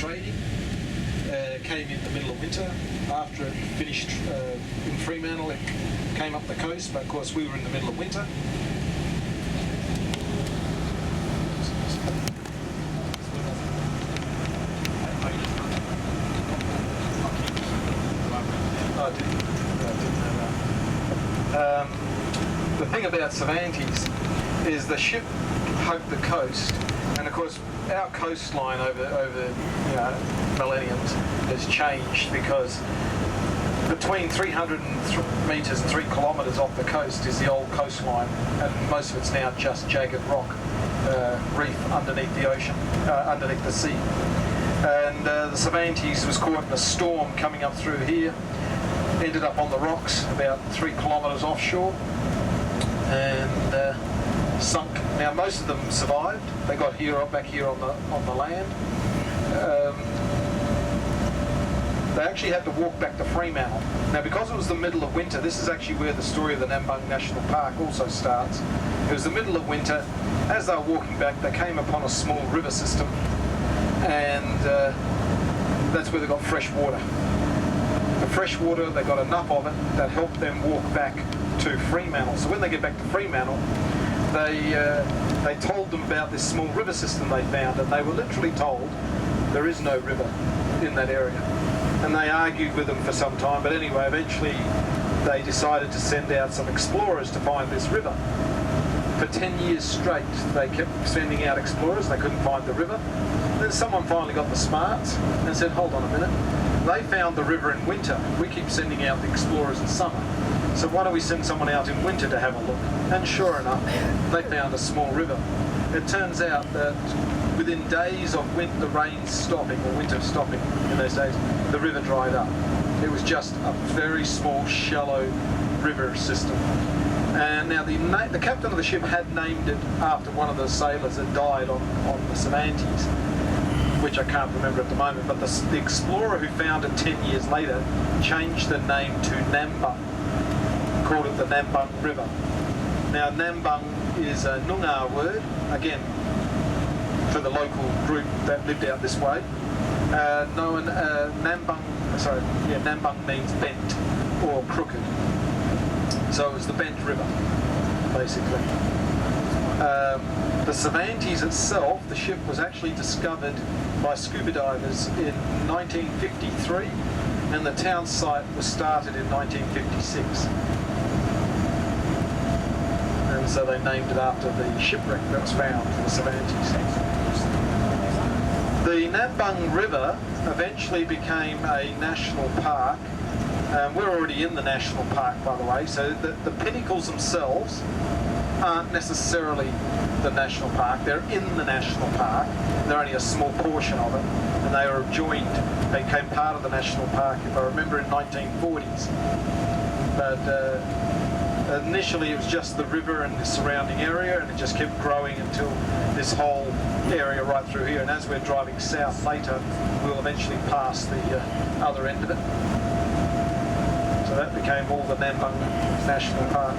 trading. Came in the middle of winter. After it finished in Fremantle, it came up the coast, but of course we were in the middle of winter. The thing about Cervantes is the ship hugged the coast, and of course our coastline over millenniums has changed, because between 300 metres and 3 kilometres off the coast is the old coastline, and most of it's now just jagged rock reef underneath the ocean, underneath the sea. And the Cervantes was caught in a storm coming up through here, ended up on the rocks about 3 kilometres offshore, and sunk. Now most of them survived. They got back here on the land. They actually had to walk back to Fremantle. Now, because it was the middle of winter, this is actually where the story of the Nambung National Park also starts. It was the middle of winter. As they were walking back, they came upon a small river system, and that's where they got fresh water. The fresh water, they got enough of it that helped them walk back to Fremantle. So when they get back to Fremantle, they told them about this small river system they found, and they were literally told there is no river in that area. And they argued with them for some time, but anyway, eventually they decided to send out some explorers to find this river. For 10 years straight, they kept sending out explorers. They couldn't find the river. Then someone finally got the smarts and said, hold on a minute. They found the river in winter. We keep sending out the explorers in summer. So why don't we send someone out in winter to have a look? And sure enough, they found a small river. It turns out that within days of the rain stopping, or winter stopping in those days, the river dried up. It was just a very small, shallow river system. And now the captain of the ship had named it after one of the sailors that died on the Cervantes, which I can't remember at the moment, but the explorer who found it 10 years later changed the name to Nambung, called it the Nambung River. Now Nambung is a Noongar word, again, for the local group that lived out this way. Nambung means bent or crooked. So it was the Bent River, basically. The Cervantes itself, the ship, was actually discovered by scuba divers in 1953, and the town site was started in 1956. And so they named it after the shipwreck that was found, the Cervantes. The Nambung River eventually became a national park. We're already in the national park, by the way, so the Pinnacles themselves aren't necessarily the national park. They're in the national park. They're only a small portion of it, and they are joined. They became part of the national park, if I remember, in 1940s. But initially it was just the river and the surrounding area, and it just kept growing until this whole area right through here. And as we're driving south later, we'll eventually pass the other end of it. So that became all the Nambung National Park.